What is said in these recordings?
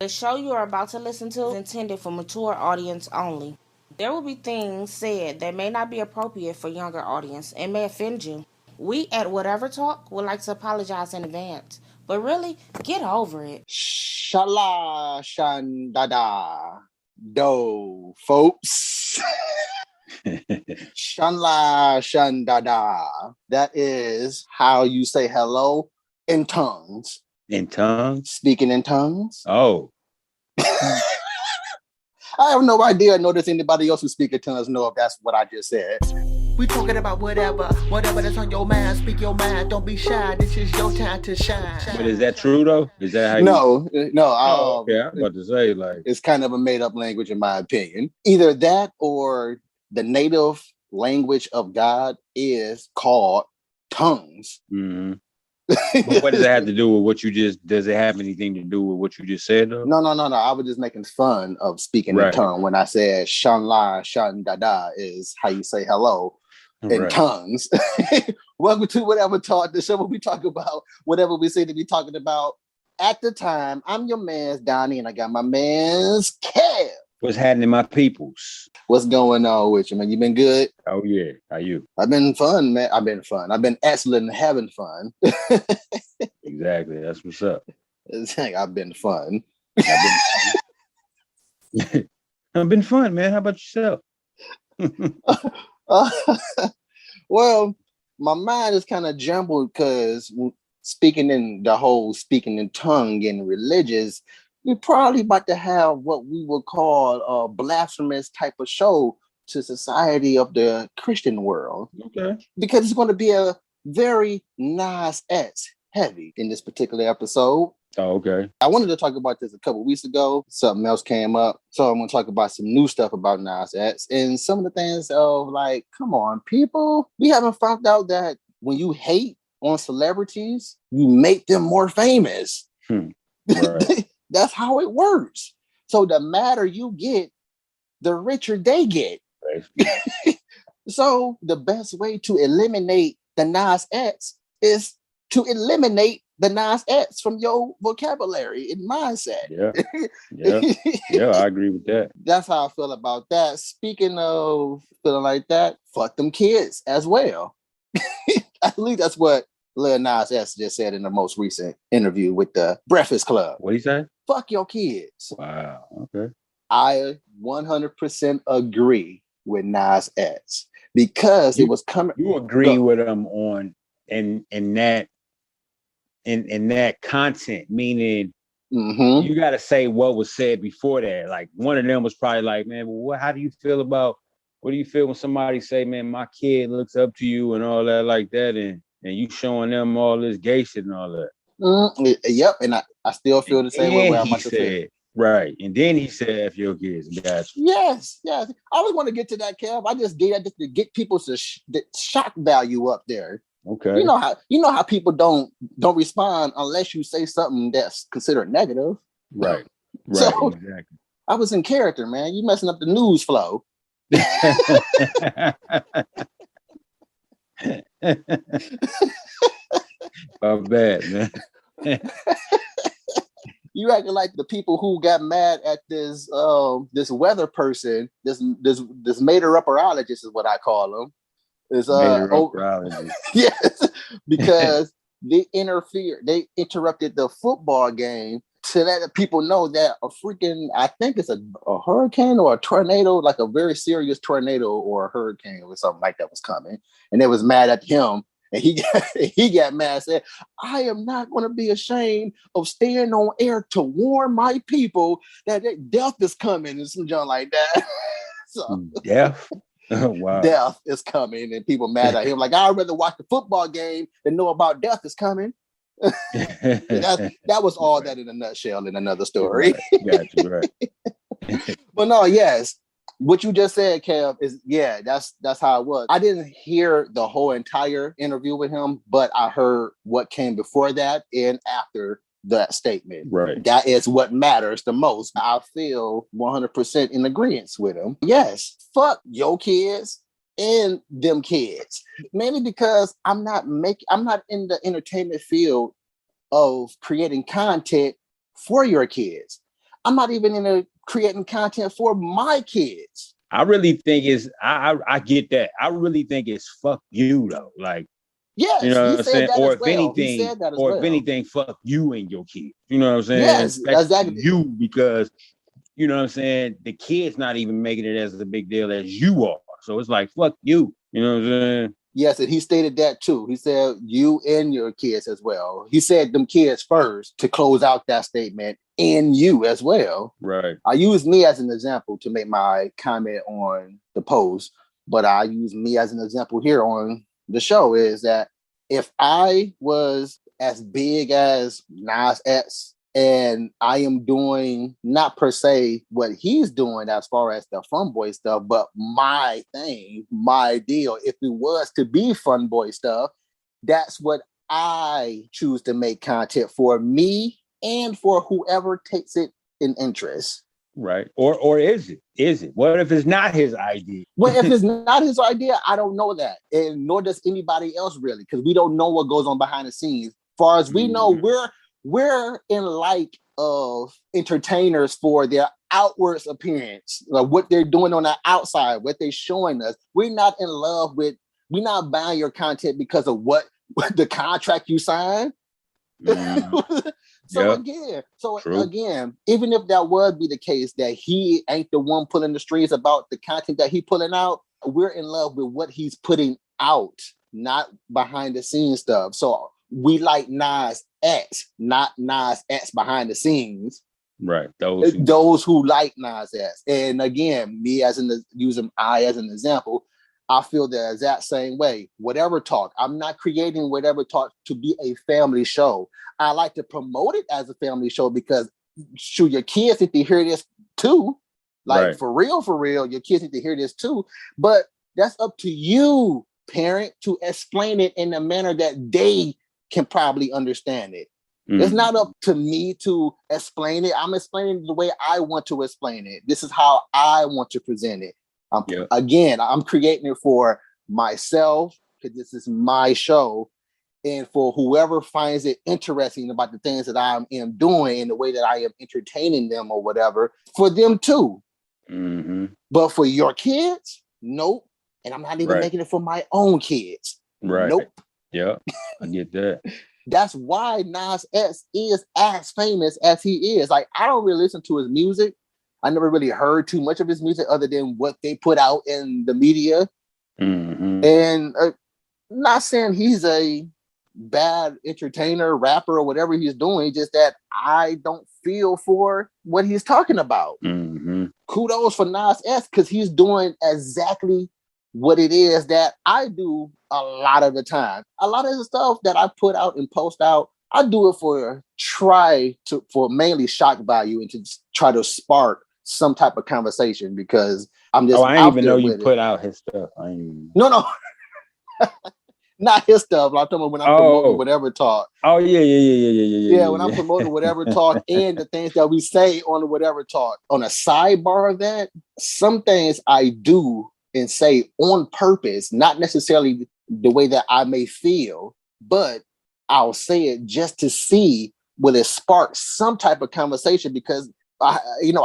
The show you are about to listen to is intended for mature audience only. There will be things said that may not be appropriate for younger audience and may offend you. We at Whatever Talk would like to apologize in advance, but really, get over it. Shala shandada do, folks. Shanla shandada. That is how you say hello in tongues. In tongues? Speaking in tongues. Oh. I have no idea, nor does anybody else who speaks in tongues know if that's what I just said. We talking about whatever that's on your mind. Speak your mind, don't be shy. This is your time to shine. But is that true though? Is that how you... No. Okay, I'm about to say, like, it's kind of a made-up language in my opinion. Either that or the native language of God is called tongues. Mm-hmm. But what does it have to do with what you just... Does it have anything to do with what you just said though? No. I was just making fun of speaking in tongue when I said Shanla Shan Dada is how you say hello in tongues. Welcome to Whatever Talk, the show where we talk about whatever we say to be talking about at the time. I'm your man's Donnie, and I got my man's Kev. What's happening, my peoples? What's going on with you, man? You been good? Oh yeah. How you? I've been fun, man. I've been excellent and having fun. Exactly. That's what's up. I've been fun. I've been fun, man. How about yourself? Well, my mind is kind of jumbled because speaking in tongue and religious, we're probably about to have what we would call a blasphemous type of show to society of the Christian world. Okay. Because it's going to be a very Nas X heavy in this particular episode. Oh, okay. I wanted to talk about this a couple weeks ago. Something else came up. So I'm going to talk about some new stuff about Nas X and some of the things of like, come on, people. We haven't found out that when you hate on celebrities, you make them more famous. Right. That's how it works. So the madder you get, the richer they get. Right. So the best way to eliminate the Nas X is to eliminate the Nas X from your vocabulary and mindset. Yeah, I agree with that. That's how I feel about that. Speaking of feeling like that, fuck them kids as well. At least that's what Lil Nas X just said in the most recent interview with the Breakfast Club. What did he say? Fuck your kids. Wow. Okay. I 100% agree with Nas X because it was coming. You agree with him on in that content, meaning you got to say what was said before that. Like one of them was probably like, man, well, what do you feel when somebody say, man, my kid looks up to you and all that like that, and you showing them all this gay shit and all that. Yep, and I still feel the same way I'm about to say. Right, and then he said, "F your kids." Gotcha. Yes. I always want to get to that, Kev. I just did that just to get people's shock value up there. Okay. You know how people don't respond unless you say something that's considered negative. Right. So, exactly. I was in character, man. You messing up the news flow. I'm bad, man. You acting like the people who got mad at this weather person, this meteorologist is what I call him. Is yes, because they interrupted the football game to let the people know that I think it's a hurricane or a tornado, like a very serious tornado or a hurricane or something like that was coming, and they was mad at him. And he got mad, said, I am not going to be ashamed of staying on air to warn my people that death is coming and some junk like that. So, death? Wow. Death is coming and people mad at him. Like, I'd rather watch the football game than know about death is coming. that was all that in a nutshell in another story. Right. Gotcha, right. But no, yes. What you just said, Kev, is that's how it was. I didn't hear the whole entire interview with him, but I heard what came before that and after that statement. Right. That is what matters the most. I feel 100% in agreement with him. Yes, fuck your kids and them kids. Mainly because I'm not in the entertainment field of creating content for your kids. I'm not even into creating content for my kids. I really think I get that. I really think it's fuck you though. Like, yes, you know what I'm saying? Or if anything, fuck you and your kids. You know what I'm saying? Yes, exactly. You, because you know what I'm saying? The kid's not even making it as a big deal as you are. So it's like, fuck you. You know what I'm saying? Yes, and he stated that too. He said you and your kids as well. He said them kids first to close out that statement, and you as well. Right. I use me as an example to make my comment on the post, but I use me as an example here on the show is that if I was as big as Nas X and I am doing not per se what he's doing as far as the fun boy stuff, but my thing, my deal, if it was to be fun boy stuff, that's what I choose to make content for me and for whoever takes it in interest. Right. Or is it? Is it? What if it's not his idea? Well, if it's not his idea, I don't know that. And nor does anybody else really, because we don't know what goes on behind the scenes. As far as we know, we're in like of entertainers for their outward appearance, like what they're doing on the outside, what they're showing us. We're not in love with, we're not buying your content because of what the contract you signed. Again, even if that would be the case that he ain't the one pulling the strings about the content that he pulling out, we're in love with what he's putting out, not behind the scenes stuff. So we like Nas X, not Nas X behind the scenes. Right. Those who like Nas X. And again, me using I as an example, I feel the exact same way. Whatever Talk. I'm not creating Whatever Talk to be a family show. I like to promote it as a family show because shoot, your kids need to hear this too. Like right. for real, your kids need to hear this too. But that's up to you, parent, to explain it in a manner that they can probably understand it. It's not up to me to explain it. I'm explaining it the way I want to explain it. This is how I want to present it. Again, I'm creating it for myself because this is my show, and for whoever finds it interesting about the things that I am doing and the way that I am entertaining them or whatever, for them too. Mm-hmm. But for your kids, nope. And I'm not even making it for my own kids. Right. Nope. Yeah, I get that. That's why Nas X is as famous as he is. Like, I don't really listen to his music. I never really heard too much of his music other than what they put out in the media. Mm-hmm. And not saying he's a bad entertainer, rapper, or whatever he's doing, just that I don't feel for what he's talking about. Mm-hmm. Kudos for Nas X because he's doing exactly what it is that I do a lot of the time. A lot of the stuff that I put out and post out, I do it for mainly shock value and to try to spark some type of conversation because I'm just. I didn't even know you put out his stuff. No. Not his stuff. I'm talking about when I'm promoting Whatever Talk. Oh yeah. Yeah, when I'm promoting Whatever Talk and the things that we say on the Whatever Talk. On a sidebar of that, some things I do and say on purpose, not necessarily the way that I may feel, but I'll say it just to see will it spark some type of conversation because I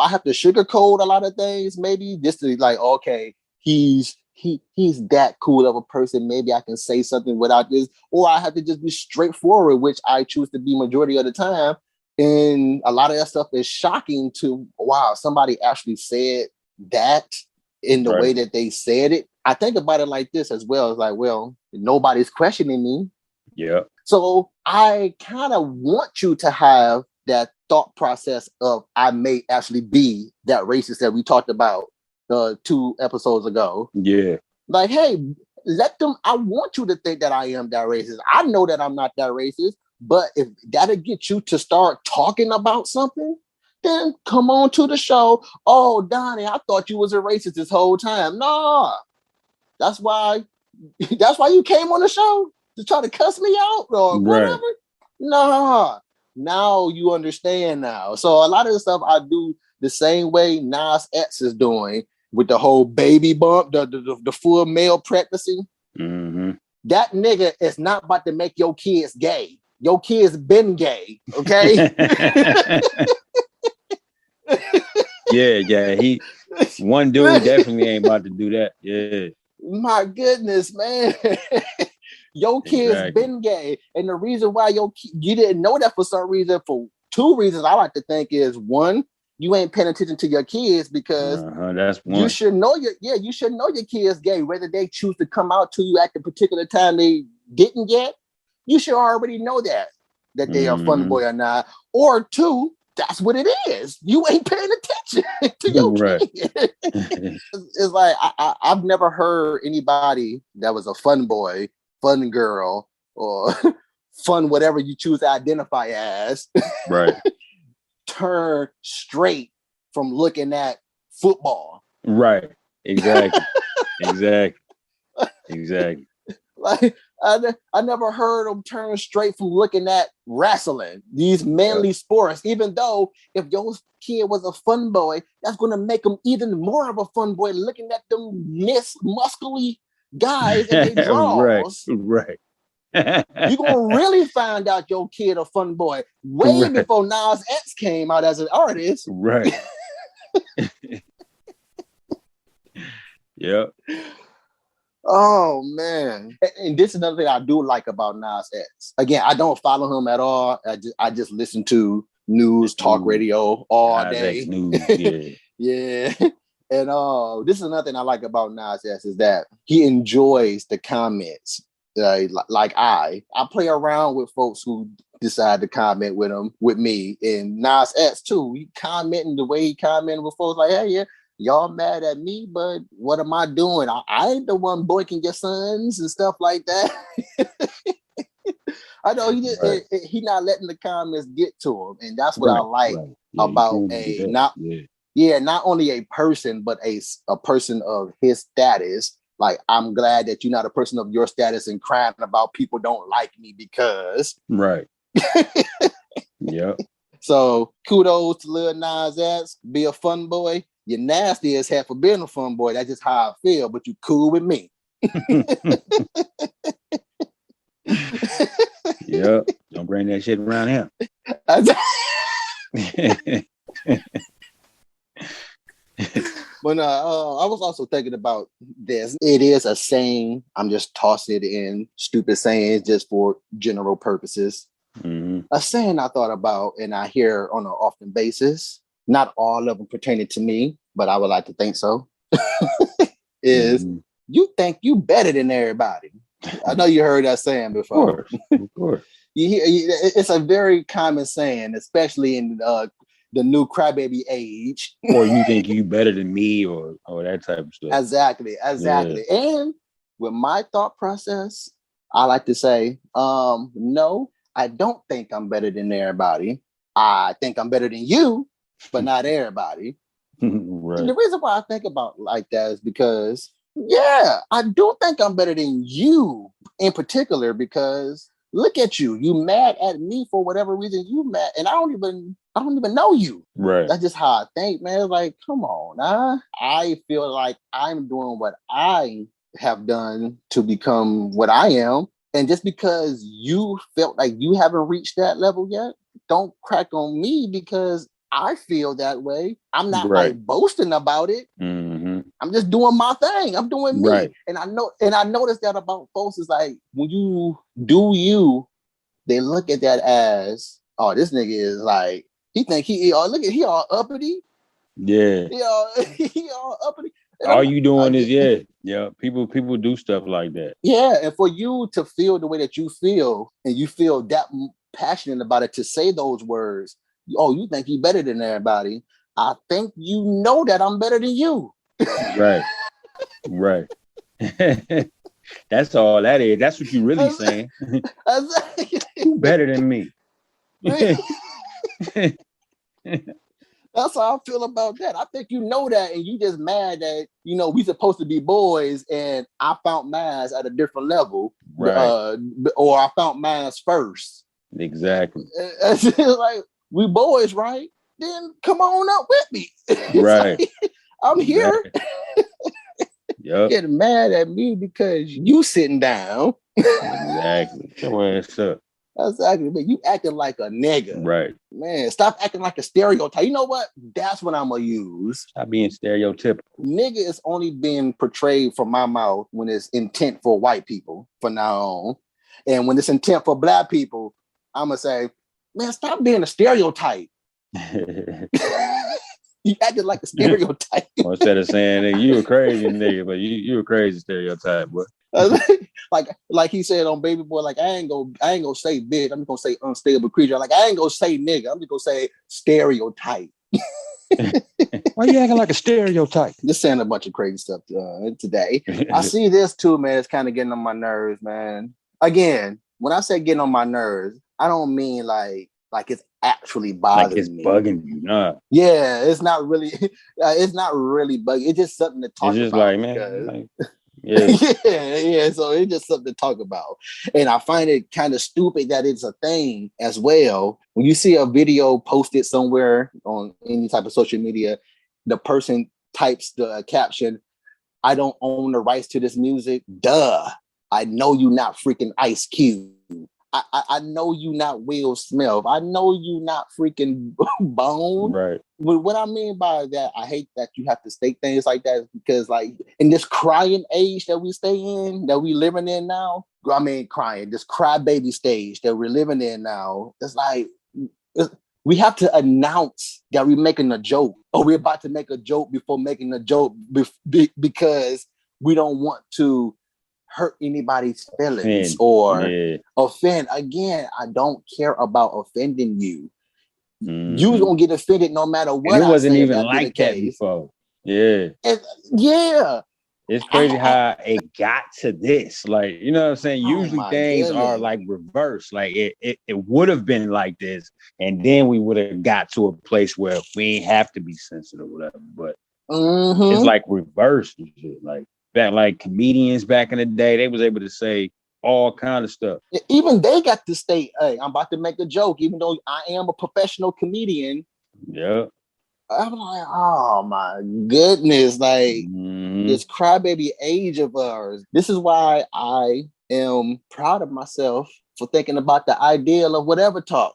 have to sugarcoat a lot of things, maybe just to like, okay, he's that cool of a person. Maybe I can say something without this, or I have to just be straightforward, which I choose to be majority of the time. And a lot of that stuff is shocking to, wow, somebody actually said that in the way that they said it. I think about it like this as well. It's like, well, nobody's questioning me. Yeah. So I kind of want you to have that thought process of I may actually be that racist that we talked about 2 episodes ago. Yeah. Like, hey, I want you to think that I am that racist. I know that I'm not that racist, but if that'll get you to start talking about something, then come on to the show. Oh, Donnie, I thought you was a racist this whole time. Nah, that's why you came on the show to try to cuss me out or whatever. Nah, now you understand now. So a lot of the stuff I do the same way Nas X is doing with the whole baby bump, the full male pregnancy. Mm-hmm. That nigga is not about to make your kids gay. Your kids been gay, okay? Yeah. One dude definitely ain't about to do that. Yeah. My goodness, man. Your kid's been gay. And the reason why you didn't know that for some reason, for two reasons I like to think is, one, you ain't paying attention to your kids because that's one. You should know your kids gay, whether they choose to come out to you at the particular time they didn't yet. You should already know that they are fun boy or not. Or two, that's what it is. You ain't paying attention to your kid. It's like I've never heard anybody that was a fun boy, fun girl, or fun whatever you choose to identify as, right, turn straight from looking at football. Right. Exactly. Like I never heard them turn straight from looking at wrestling, these manly sports, even though if your kid was a fun boy, that's going to make them even more of a fun boy looking at them muscly guys and they draws. Right. You're going to really find out your kid a fun boy way before Nas X came out as an artist. Right. Yep. Oh man. And this is another thing I do like about Nas X. Again, I don't follow him at all. I just listen to news, talk radio all Nas day. X news, yeah. And this is another thing I like about Nas X is that he enjoys the comments. Like I play around with folks who decide to comment with me. And Nas X too. He commenting the way he commented with folks like, hey, yeah, y'all mad at me, but what am I doing? I ain't the one boinking your sons and stuff like that. I know he not letting the comments get to him, and that's what I like about not only a person, but a person of his status. Like, I'm glad that you're not a person of your status and crying about people don't like me because. Right. Yep. So kudos to Lil Nas X. Be a fun boy. You're nasty as hell for being a fun boy. That's just how I feel, but you cool with me. Yep. Don't bring that shit around him. But I was also thinking about this. It is a saying. I'm just tossing it in, stupid sayings just for general purposes. Mm-hmm. A saying I thought about and I hear on an often basis, not all of them pertaining to me, but I would like to think so, is you think you better than everybody. I know you heard that saying before. Of course. It's a very common saying, especially in the new crybaby age. Or you think you better than me or that type of stuff. Exactly. Yeah. And with my thought process, I like to say, no, I don't think I'm better than everybody. I think I'm better than you, but not everybody. Right. And the reason why I think about like that is because, yeah, I do think I'm better than you in particular because look at you. You mad at me for whatever reason you mad, and I don't even know you. Right. That's just how I think, man. It's like, come on, I feel like I'm doing what I have done to become what I am. And just because you felt like you haven't reached that level yet, don't crack on me because I feel that way. I'm not like boasting about it. Mm-hmm. I'm just doing my thing. I'm doing me. Right. And I noticed that about folks is like when you do you, they look at that as, oh, this nigga is like, he think he all uppity. Yeah. He all uppity. And all you doing is people do stuff like that. Yeah, and for you to feel the way that you feel, and you feel that passionate about it, to say those words, oh, you think you better than everybody. I think you know that I'm better than you. Right. That's all that is. That's what you really saying. You better than me. That's how I feel about that. I think you know that, and you just mad that, we supposed to be boys, and I found mine at a different level. Right. Or I found mine first. Exactly. It's like, we boys, right? Then come on up with me. Right. Like, I'm here. Yep. Getting mad at me because you sitting down. Exactly. Come on, what's up? Exactly, man. You acting like a nigga. Right. Man, stop acting like a stereotype. You know what? That's what I'm going to use. Stop being stereotypical. Nigga is only being portrayed from my mouth when it's intent for white people from now on. And when it's intent for black people, I'm going to say, man, stop being a stereotype. You acted like a stereotype. Well, instead of saying you a crazy nigga, but you a crazy stereotype, boy. like he said on Baby Boy, like I ain't gonna say bitch, I'm just gonna say unstable creature. Like I ain't gonna say nigga, I'm just gonna say stereotype. Why you acting like a stereotype? Just saying a bunch of crazy stuff today. I see this too, man. It's kind of getting on my nerves, man. Again, when I say getting on my nerves, I don't mean like it's actually bothering me. Bugging you, nah. Yeah, it's not really bugging. It's just something to talk about. It's just like, man, yeah. So it's just something to talk about. And I find it kind of stupid that it's a thing as well. When you see a video posted somewhere on any type of social media, the person types the caption, "I don't own the rights to this music." Duh. I know you not freaking Ice Cube. I know you not Will Smith. I know you not freaking Bone. Right. But what I mean by that, I hate that you have to state things like that because, like, in this crying age that we stay in, that we living in now, I mean, crying, this crybaby stage that we're living in now, it's like we have to announce that we're making a joke or we're about to make a joke before making a joke because we don't want to hurt anybody's feelings or offend. Again, I don't care about offending you. Mm-hmm. You gonna get offended no matter what. And it wasn't even like that before. Yeah. Yeah. It's crazy how it got to this. Like, you know what I'm saying? Usually things are like reversed. Like it would have been like this, and then we would have got to a place where we ain't have to be sensitive or whatever. But it's like reversed and shit. Like comedians back in the day, they was able to say all kind of stuff. Even they got to state, hey, I'm about to make a joke, even though I am a professional comedian. Yeah. I'm like, oh my goodness, like this crybaby age of ours. This is why I am proud of myself for thinking about the ideal of whatever talk.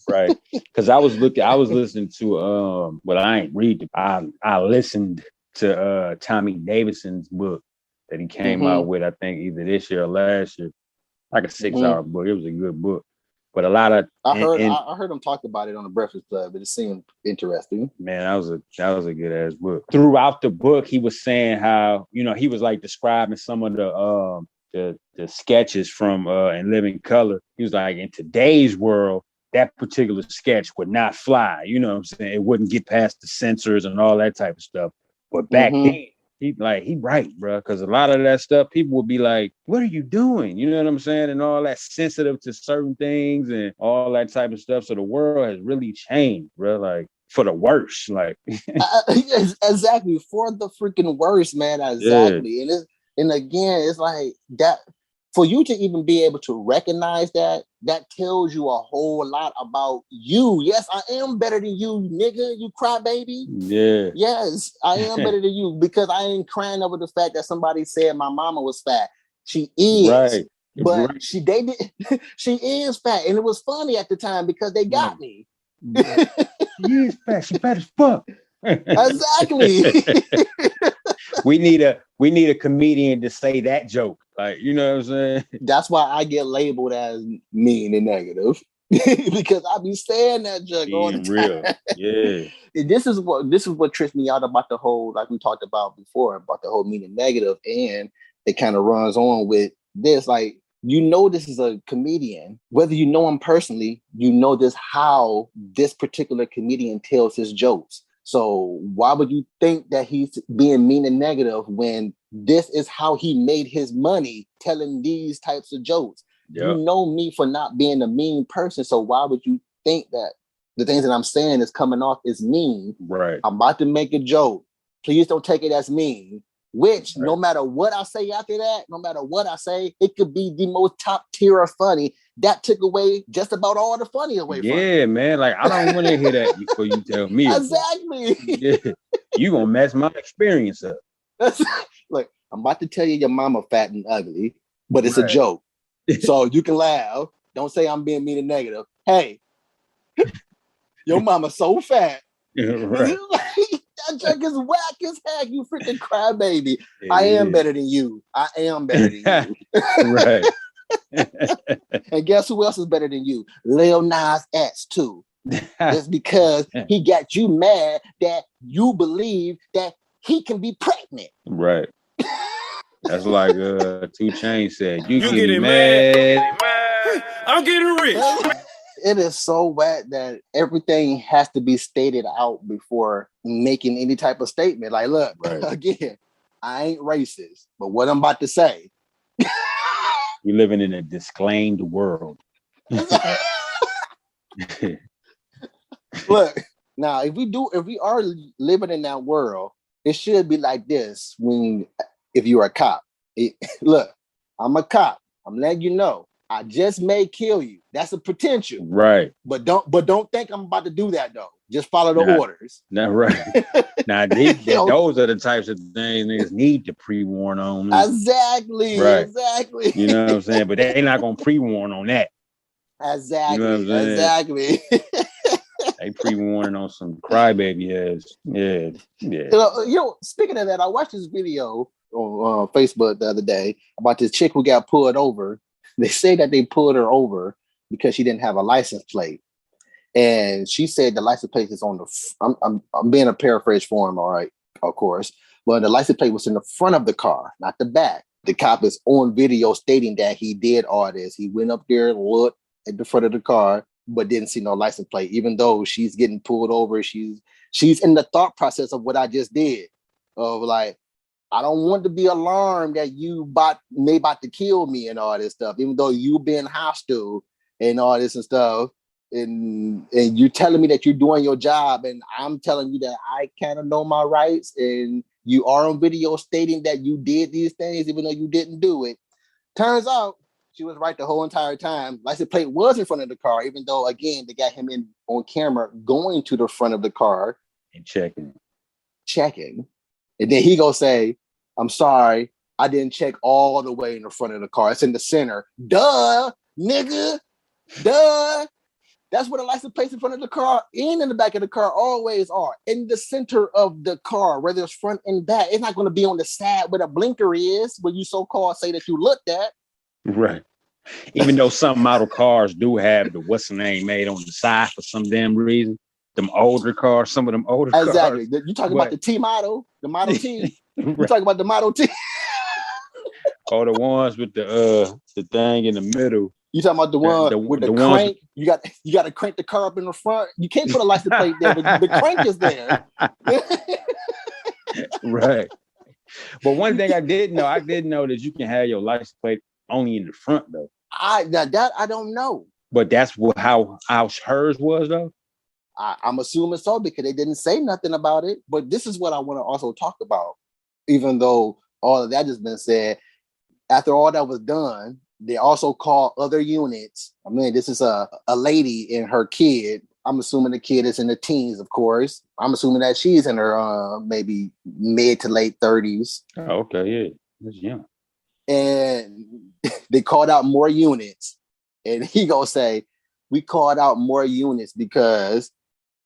Right. Because I was listening to but I ain't read. I listened to Tommy Davidson's book that he came out with, I think either this year or last year, like a 6-hour book. It was a good book, but a lot of I heard him talk about it on the Breakfast Club, but it seemed interesting. Man, that was a good ass book. Throughout the book, he was saying how, you know, he was like describing some of the sketches from In Living Color. He was like, in today's world, that particular sketch would not fly. You know what I'm saying? It wouldn't get past the censors and all that type of stuff. But back then, he right, bro. Because a lot of that stuff, people would be like, "What are you doing?" You know what I'm saying? And all that, sensitive to certain things and all that type of stuff. So the world has really changed, bro. Like for the worse. Like exactly, for the freaking worse, man. Exactly. Yeah. And again, it's like that. For you to even be able to recognize that tells you a whole lot about you. Yes, I am better than you, nigga, you crybaby. Yeah. Yes, I am better than you because I ain't crying over the fact that somebody said my mama was fat. She is. Right. But she is fat. And it was funny at the time because they got me. She is fat. She fat as fuck. Exactly. We need a comedian to say that joke. Like, you know what I'm saying? That's why I get labeled as mean and negative. Because I be saying that joke all the time. Real. Yeah. This is what trips me out about the whole, like we talked about before, about the whole mean and negative, and it kind of runs on with this. Like, you know, this is a comedian. Whether you know him personally, you know this how this particular comedian tells his jokes. So why would you think that he's being mean and negative when this is how he made his money, telling these types of jokes? Yep. You know me for not being a mean person. So why would you think that the things that I'm saying is coming off as mean? Right. I'm about to make a joke. Please don't take it as mean. Which, no matter what I say after that, no matter what I say, it could be the most top tier of funny. That took away just about all the funny away from me. Yeah, man. Like, I don't want to hear that before you tell me. Exactly. Yeah. You gonna mess my experience up. Like, I'm about to tell you your mama fat and ugly, but it's a joke. So you can laugh. Don't say I'm being mean and negative. Hey, your mama's so fat. Right. That junk is whack as heck, you freaking crybaby. I am better than you. I am better than you. Right. And guess who else is better than you? Lil Nas X too. Just because he got you mad that you believe that he can be pregnant. Right. That's like 2 Chainz said. You getting mad. I'm getting rich. It is so wet that everything has to be stated out before making any type of statement. Like, look, again, I ain't racist, but what I'm about to say. We're living in a disclaimed world. Look, now if we are living in that world, it should be like this if you're a cop. Look, I'm a cop. I'm letting you know. I just may kill you. That's a potential. Right. But don't think I'm about to do that though. Just follow the orders. Not right. Now those are the types of things niggas need to pre-warn on. Exactly. Right. Exactly. You know what I'm saying? But they ain't not gonna pre-warn on that. Exactly. You know what I'm saying? Exactly. They pre-warning on some crybaby ass. Yeah. Speaking of that, I watched this video on Facebook the other day about this chick who got pulled over. They say that they pulled her over because she didn't have a license plate. And she said the license plate is on the, I'm being a paraphrase for him, all right, of course. But the license plate was in the front of the car, not the back. The cop is on video stating that he did all this. He went up there, looked at the front of the car, but didn't see no license plate, even though she's getting pulled over. She's in the thought process of what I just did, of like, I don't want to be alarmed that you about to kill me and all this stuff, even though you been hostile and all this and stuff. And you're telling me that you're doing your job, and I'm telling you that I kind of know my rights, and you are on video stating that you did these things, even though you didn't do it. Turns out she was right the whole entire time. License plate was in front of the car, even though, again, they got him in on camera going to the front of the car and checking. And then he go say, I'm sorry, I didn't check all the way in the front of the car. It's in the center. Duh, nigga. Duh. That's where the license plates in front of the car and in the back of the car always are. In the center of the car, whether it's front and back. It's not going to be on the side where the blinker is, where you so-called say that you looked at. Right. Even though some model cars do have the what's the name made on the side for some damn reason. Some of them older cars. Exactly. You talking about the T model, the Model T. Right. You talking about the Model T. Or the ones with the thing in the middle. You talking about the one with the crank? You got to crank the car up in the front. You can't put a license plate there, but the crank is there. Right. But one thing I didn't know that you can have your license plate only in the front though. I don't know. But that's how hers was though. I'm assuming so because they didn't say nothing about it. But this is what I want to also talk about. Even though all of that has been said, after all that was done, they also called other units. I mean, this is a lady and her kid. I'm assuming the kid is in the teens, of course. I'm assuming that she's in her maybe mid to late 30s. Oh, okay, yeah. That's young. And they called out more units. And he gonna say, we called out more units because,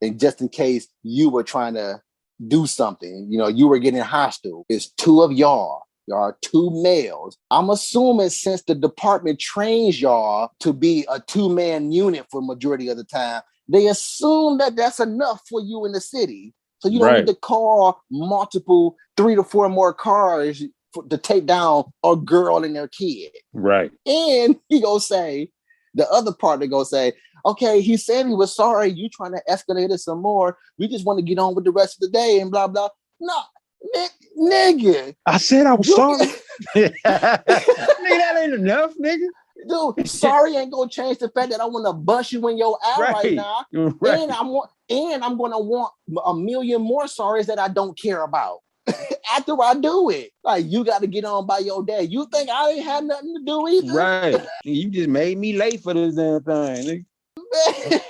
and just in case you were trying to do something, you were getting hostile. It's 2 of y'all. Y'all are 2 males. I'm assuming since the department trains y'all to be a 2-man unit for majority of the time, they assume that that's enough for you in the city. So you don't need to call multiple 3 to 4 more cars to take down a girl and their kid. Right. And he gonna say, the other part, they gonna say, okay, he said he was sorry. You trying to escalate it some more. We just want to get on with the rest of the day and blah, blah. No, nigga. I said I was sorry. Nigga, that ain't enough, nigga. Dude, sorry ain't gonna change the fact that I want to bust you in your eye right now. Right. And I'm gonna want a million more sorries that I don't care about after I do it. Like, you got to get on by your day. You think I ain't had nothing to do either? Right. You just made me late for this damn thing, nigga.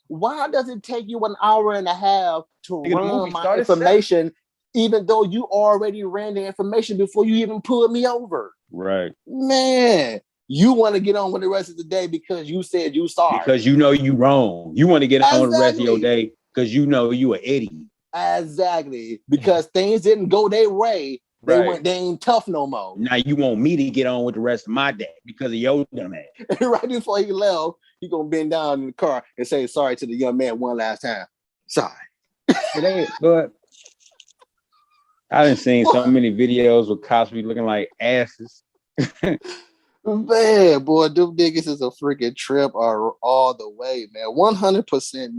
Why does it take you an hour and a half to run my information, even though you already ran the information before you even pulled me over? Right. Man, You want to get on with the rest of the day because you said you sorry. Because you know you wrong. You want to get on the rest of your day because you know you an idiot. Exactly. Because things didn't go their way. They ain't tough no more. Now you want me to get on with the rest of my day because of your dumb ass. Right before he left, he gonna bend down in the car and say sorry to the young man one last time. Sorry. But I done seen so many videos with cops be looking like asses. Man, boy, them niggas is a freaking trip all the way, man. 100%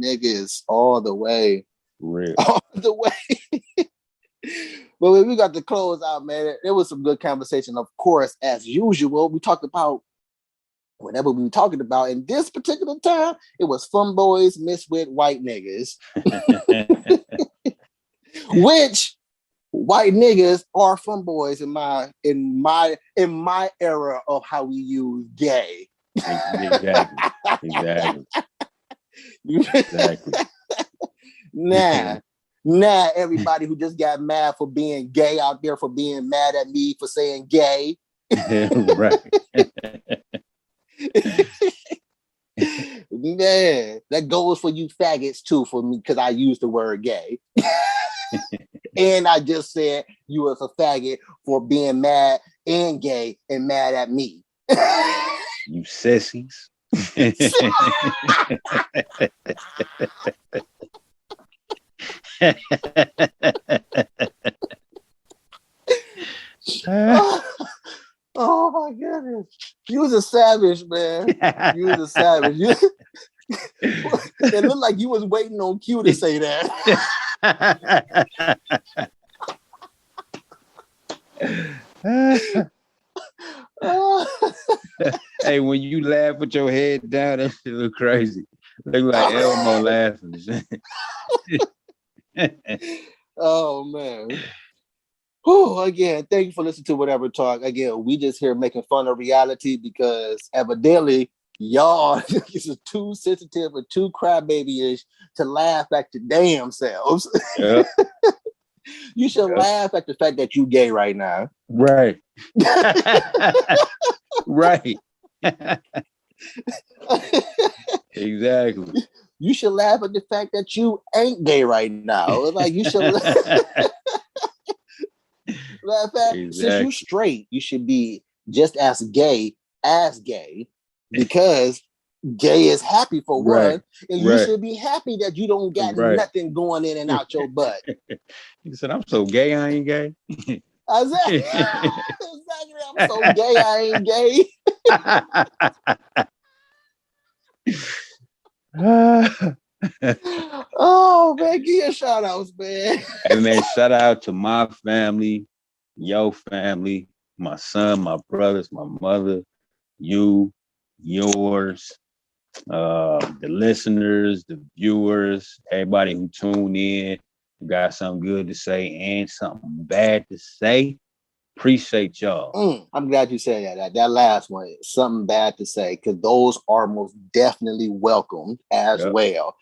niggas all the way. Real. All the way. But we got to close out, man. It was some good conversation, of course, as usual. We talked about whatever we were talking about. In this particular time, it was fun boys mixed with white niggas. Which white niggas are fun boys in my era of how we use gay. Exactly. Nah, everybody who just got mad for being gay out there, for being mad at me for saying gay. Right. Man, that goes for you faggots too, for me, because I used the word gay. And I just said you was a faggot for being mad and gay and mad at me. You sissies. Oh my goodness. You was a savage, man. You was a savage. It looked like you was waiting on Q to say that. Hey, when you laugh with your head down, that shit look crazy. Look like Elmo laughing. Oh man. Whew, again, thank you for listening to Whatever Talk. Again, we just here making fun of reality because evidently y'all is too sensitive or too crybaby-ish to laugh at your damn selves. Yep. You should laugh at the fact that you gay right now. Right. Right. Exactly. You should laugh at the fact that you ain't gay right now. It's like you should laugh at since you straight, you should be just as gay because gay is happy for one, and you should be happy that you don't got nothing going in and out your butt. He said, I'm so gay, I ain't gay. Exactly. I'm so gay, I ain't gay. Oh man, give your shout outs, man. Hey man, shout out to my family, your family, my son, my brothers, my mother, you, yours, the listeners, the viewers, everybody who tuned in, who got something good to say and something bad to say. Appreciate y'all. I'm glad you said that. That last one, something bad to say, because those are most definitely welcomed as well.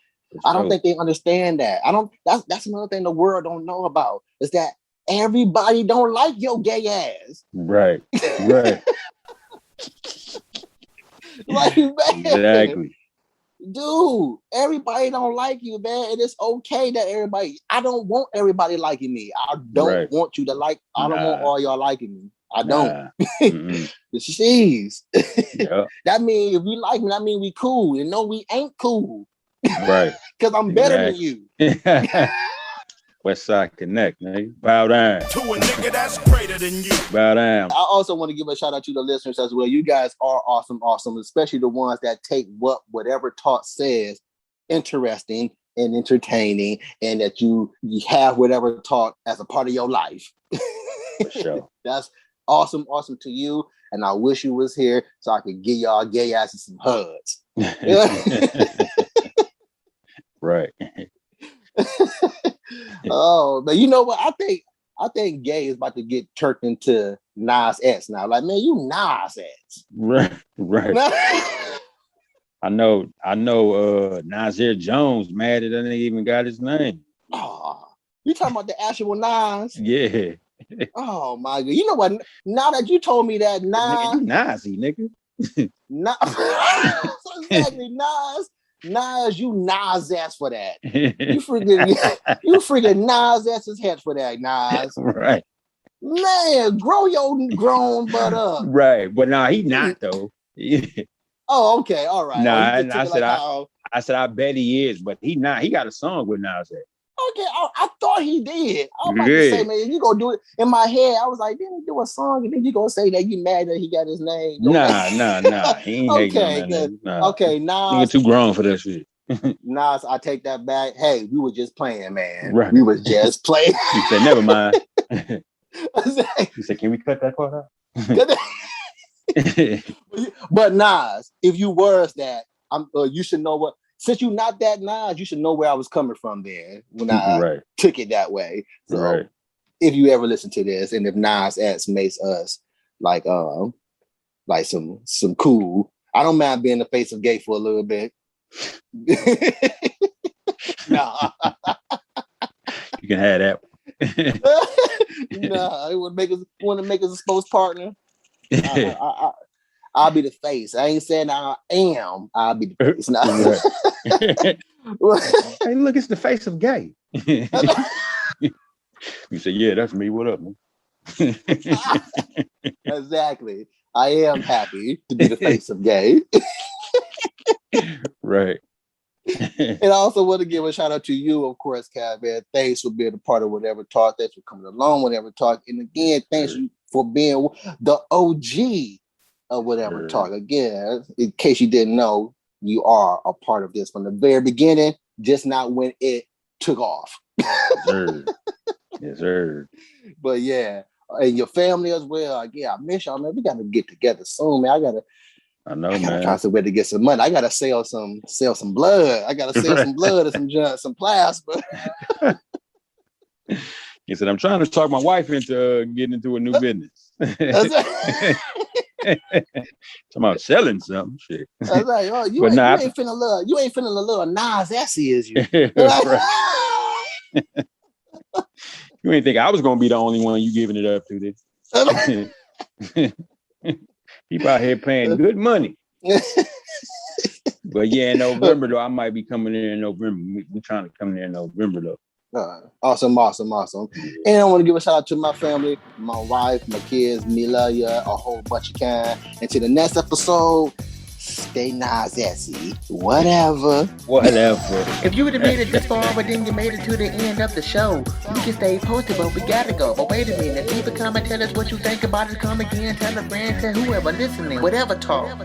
I don't think they understand that. That's another thing the world don't know about, is that everybody don't like your gay ass. Right. Like, man, exactly. Dude, everybody don't like you, man. And it's okay that I don't want everybody liking me. I don't want you to like, I don't want all y'all liking me. I don't. Jeez. That means if you like me, that means we cool. And no, we ain't cool. Right. Because I'm better than you. West Side Connect, nigga. Bow down. To a nigga that's greater than you. Bow down. I also want to give a shout out to the listeners as well. You guys are awesome, especially the ones that take whatever talk says interesting and entertaining, and that you have whatever talk as a part of your life. For sure. That's awesome to you. And I wish you was here so I could give y'all gay asses some hugs. Right. Oh, but you know what? I think gay is about to get turned into Nas X now. Like, man, you Nas X. Right. I know Nasir Jones mad that nigga even got his name. Oh, you talking about the actual Nas? Yeah. Oh my God. You know what? Now that you told me that Nas, nigga, you Nazi, nigga. Nah, exactly, Nas, you Nas ass for that. You freaking Nas ass's head for that, Nas. Right. Man, grow your grown butt up. Right, but nah, he not though. Oh, okay, all right. Nah, I said I bet he is, but he not. He got a song with Nas X. Okay, I thought he did. I was about to say, man, you gonna do it. In my head, I was like, didn't he do a song? And then you gonna say that you mad that he got his name? Nah. He ain't okay, good. Nah. Okay, Nas. Nigga too grown for that shit. Nas, I take that back. Hey, we were just playing, man. Right. We was just playing. He said, never mind. He said, can we cut that part out? But Nas, if you was that, you should know what. Since you're not that Nas, you should know where I was coming from there when I took it that way. So if you ever listen to this, and if Nas X makes us like some cool, I don't mind being the face of gay for a little bit. Nah. You can have that. Nah, it would want to make us a spokes partner. I'll be the face. I ain't saying I am. I'll be the face. Nah. Hey, look, it's the face of gay. You say, yeah, that's me. What up, man? Exactly. I am happy to be the face of gay. Right. And I also want to give a shout out to you, of course, Kat, man. Thanks for being a part of Whatever Talk. Thanks for coming along, Whatever Talk. And again, thanks for being the OG of Whatever Talk. Again, in case you didn't know, you are a part of this from the very beginning, just not when it took off. Yes, sir. But yeah, and your family as well. Yeah, I miss y'all, man. We got to get together soon, man. I gotta find some way to get some money. I gotta sell some blood. I gotta sell some blood and some plasma. He said, I'm trying to talk my wife into getting into a new business. Talking about selling something. Shit. I was like, oh, you ain't finna a little Nas X, is you? You ain't think I was gonna be the only one you giving it up to this. People out here paying good money. But yeah, in November though, I might be coming in November. We're trying to come in November though. Awesome. And I want to give a shout out to my family, my wife, my kids, me love ya, a whole bunch of kind. And to the next episode, stay Nas X-y. Whatever. If you would have made it this far, but then you made it to the end of the show, you can stay posted, but we gotta go. But wait a minute, leave a comment, tell us what you think about it. Come again, tell a friend, tell whoever listening. Whatever talk.